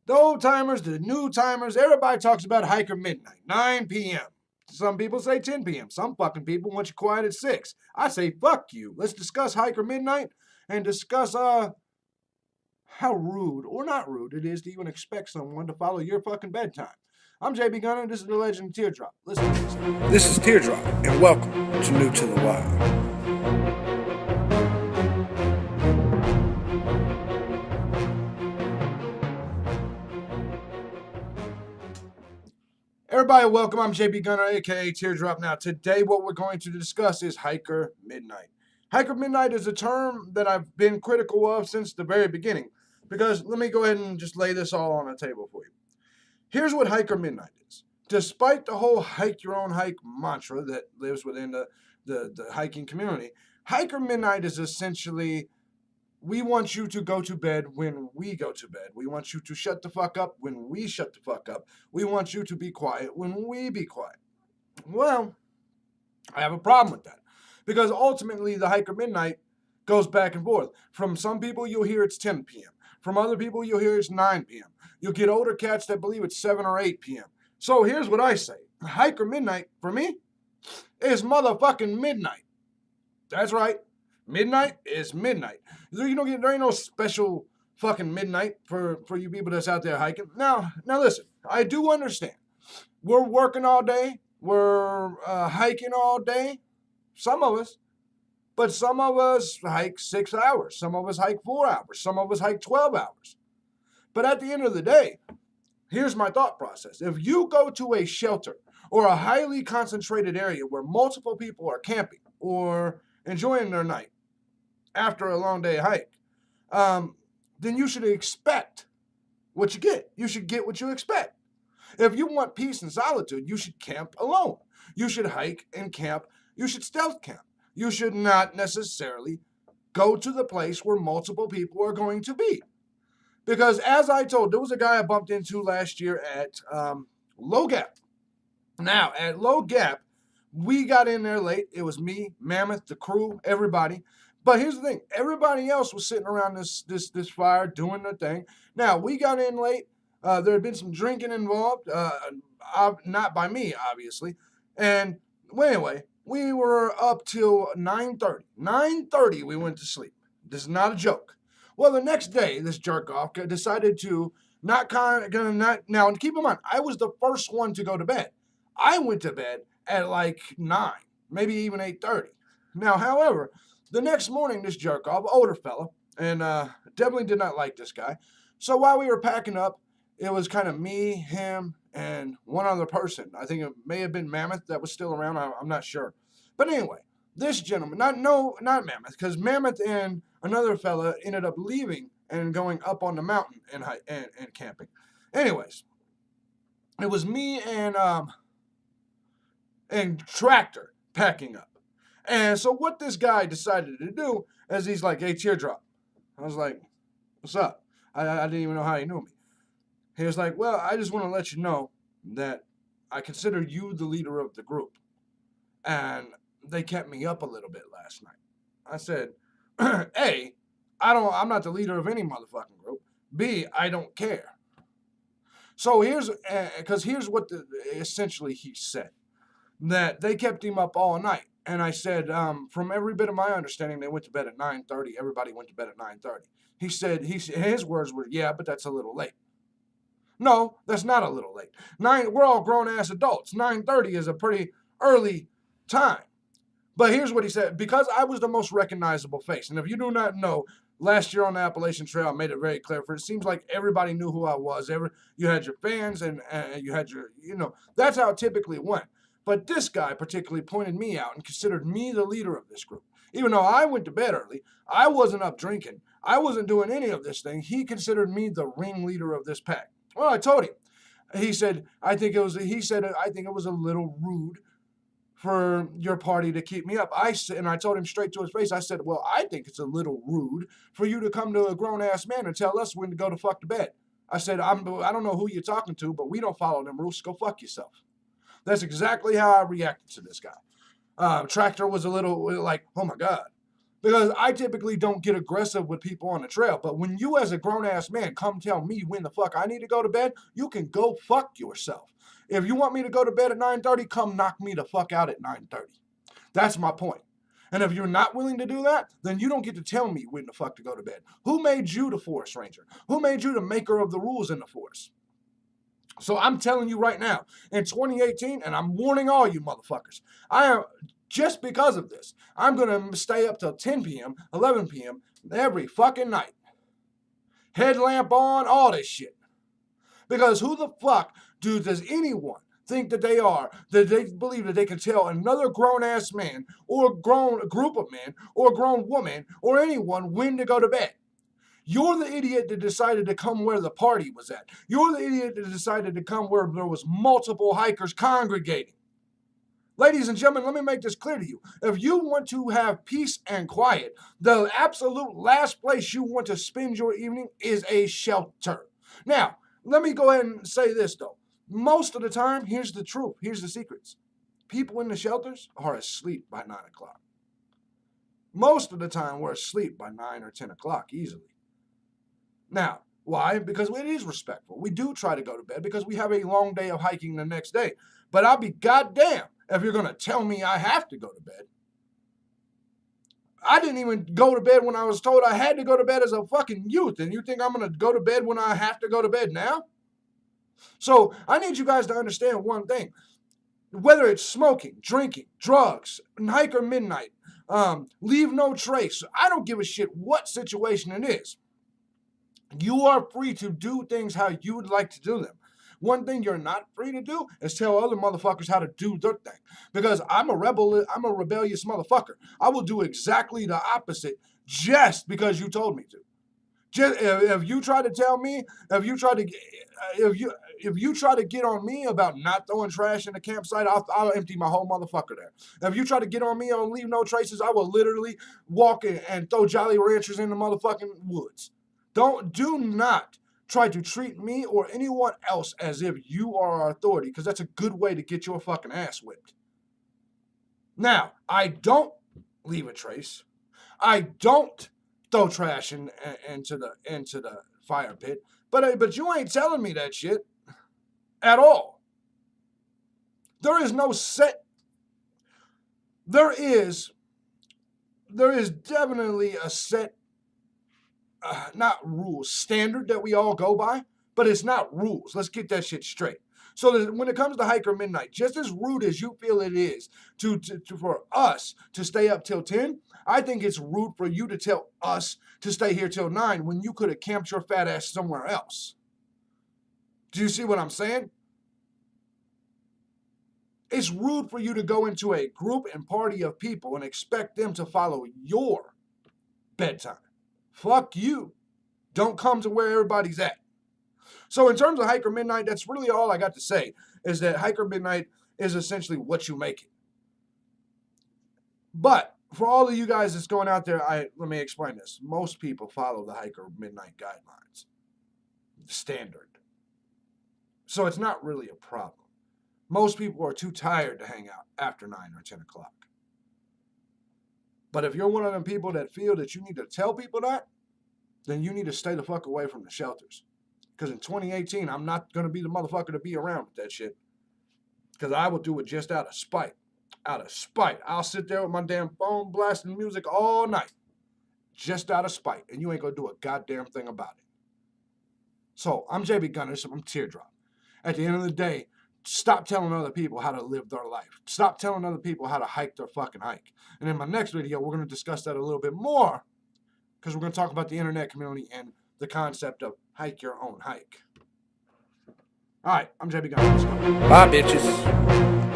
The old timers, the new timers, everybody talks about hiker midnight, 9 p.m. Some people say 10 p.m. Some fucking people want you quiet at 6. I say, fuck you. Let's discuss hiker midnight and discuss how rude or not rude it is to even expect someone to follow your fucking bedtime. I'm JB Gunner. This is the Legend of Teardrop. Listen to this. This is Teardrop, and welcome to New to the Wild. Everybody, welcome. I'm JB Gunner, aka Teardrop. Now, today, what we're going to discuss is hiker midnight. Hiker midnight is a term that I've been critical of since the very beginning, because let me go ahead and just lay this all on the table for you. Here's what hiker midnight is. Despite the whole hike your own hike mantra that lives within the hiking community, hiker midnight is essentially, we want you to go to bed when we go to bed. We want you to shut the fuck up when we shut the fuck up. We want you to be quiet when we be quiet. Well, I have a problem with that, because ultimately the hiker midnight goes back and forth. From some people, you'll hear it's 10 p.m. From other people, you'll hear it's 9 p.m. You'll get older cats that believe it's 7 or 8 p.m. So here's what I say. Hiker midnight, for me, is motherfucking midnight. That's right. Midnight is midnight. There ain't no special fucking midnight for you people that's out there hiking. Now listen, I do understand. We're working all day. We're hiking all day. Some of us. But some of us hike 6 hours. Some of us hike 4 hours. Some of us hike 12 hours. But at the end of the day, here's my thought process. If you go to a shelter or a highly concentrated area where multiple people are camping or enjoying their night after a long day hike, then you should expect what you get. You should get what you expect. If you want peace and solitude, you should camp alone. You should hike and camp. You should stealth camp. You should not necessarily go to the place where multiple people are going to be. Because as I told, there was a guy I bumped into last year at Low Gap. Now, at Low Gap, we got in there late. It was me, Mammoth, the crew, everybody. But here's the thing. Everybody else was sitting around this fire doing their thing. Now, we got in late. There had been some drinking involved. Not by me, obviously. And, well, anyway, we were up till 9:30. 9:30 we went to sleep. This is not a joke. Well, the next day, this jerk-off decided to now, keep in mind, I was the first one to go to bed. I went to bed at like 9, maybe even 8:30. Now, however, the next morning, this jerk-off, older fella, and definitely did not like this guy. So while we were packing up, it was kind of me, him, and one other person. I think it may have been Mammoth that was still around. I'm not sure. But anyway, this gentleman, not Mammoth, because Mammoth and another fella ended up leaving and going up on the mountain and camping. Anyways, it was me and Tractor packing up. And so what this guy decided to do is he's like, hey, Teardrop. I was like, what's up? I didn't even know how he knew me. He was like, well, I just want to let you know that I consider you the leader of the group. And they kept me up a little bit last night. I said, A, I'm not the leader of any motherfucking group. B, I don't care. So here's what essentially he said. That they kept him up all night. And I said, from every bit of my understanding, they went to bed at 9:30. Everybody went to bed at 9:30. He said, his words were, yeah, but that's a little late. No, that's not a little late. We're all grown-ass adults. 9:30 is a pretty early time. But here's what he said. Because I was the most recognizable face. And if you do not know, last year on the Appalachian Trail, I made it very clear. For it seems like everybody knew who I was. You had your fans and you had your, that's how it typically went. But this guy particularly pointed me out and considered me the leader of this group. Even though I went to bed early, I wasn't up drinking. I wasn't doing any of this thing. He considered me the ringleader of this pack. Well, I told him. He said, I think it was a little rude for your party to keep me up. And I told him straight to his face, I said, well, I think it's a little rude for you to come to a grown-ass man and tell us when to go to fuck to bed. I said, I don't know who you're talking to, but we don't follow them rules. Go fuck yourself. That's exactly how I reacted to this guy. Tractor was a little like, oh my God. Because I typically don't get aggressive with people on the trail. But when you as a grown-ass man come tell me when the fuck I need to go to bed, you can go fuck yourself. If you want me to go to bed at 9:30, come knock me the fuck out at 9:30. That's my point. And if you're not willing to do that, then you don't get to tell me when the fuck to go to bed. Who made you the Forest Ranger? Who made you the maker of the rules in the Forest? So I'm telling you right now, in 2018, and I'm warning all you motherfuckers, just because of this, I'm going to stay up till 10 p.m., 11 p.m. every fucking night. Headlamp on, all this shit. Because who the fuck does anyone think that they are, that they believe that they can tell another grown-ass man or a group of men or a grown woman or anyone when to go to bed? You're the idiot that decided to come where the party was at. You're the idiot that decided to come where there was multiple hikers congregating. Ladies and gentlemen, let me make this clear to you. If you want to have peace and quiet, the absolute last place you want to spend your evening is a shelter. Now, let me go ahead and say this, though. Most of the time, here's the truth. Here's the secrets. People in the shelters are asleep by 9 o'clock. Most of the time, we're asleep by 9 or 10 o'clock easily. Now, why? Because it is respectful. We do try to go to bed because we have a long day of hiking the next day. But I'll be goddamn if you're going to tell me I have to go to bed. I didn't even go to bed when I was told I had to go to bed as a fucking youth. And you think I'm going to go to bed when I have to go to bed now? So I need you guys to understand one thing. Whether it's smoking, drinking, drugs, hiker midnight, leave no trace. I don't give a shit what situation it is. You are free to do things how you would like to do them. One thing you're not free to do is tell other motherfuckers how to do their thing. Because I'm a rebellious motherfucker. I will do exactly the opposite just because you told me to. Just if you try to tell me, if you try to get on me about not throwing trash in the campsite, I'll empty my whole motherfucker there. If you try to get on me on leave no traces, I will literally walk in and throw Jolly Ranchers in the motherfucking woods. Do not try to treat me or anyone else as if you are our authority, because that's a good way to get your fucking ass whipped. Now, I don't leave a trace. I don't throw trash into the fire pit, but you ain't telling me that shit at all. There is no set. There is definitely a set. Not rules, standard that we all go by, but it's not rules. Let's get that shit straight. So when it comes to hiker midnight, just as rude as you feel it is for us to stay up till 10, I think it's rude for you to tell us to stay here till 9 when you could have camped your fat ass somewhere else. Do you see what I'm saying? It's rude for you to go into a group and party of people and expect them to follow your bedtime. Fuck you. Don't come to where everybody's at. So in terms of hiker midnight, that's really all I got to say, is that hiker midnight is essentially what you make it. But for all of you guys that's going out there, let me explain this. Most people follow the hiker midnight guidelines. Standard. So it's not really a problem. Most people are too tired to hang out after 9 or 10 o'clock. But if you're one of them people that feel that you need to tell people that, then you need to stay the fuck away from the shelters. Because in 2018, I'm not going to be the motherfucker to be around with that shit. Because I will do it just out of spite. Out of spite. I'll sit there with my damn phone blasting music all night. Just out of spite. And you ain't going to do a goddamn thing about it. So, I'm JB Gunner, so I'm Teardrop. At the end of the day, stop telling other people how to live their life. Stop telling other people how to hike their fucking hike. And in my next video, we're going to discuss that a little bit more, because we're going to talk about the internet community and the concept of hike your own hike. All right, I'm JB Gunner. Let's go. Bye, bitches.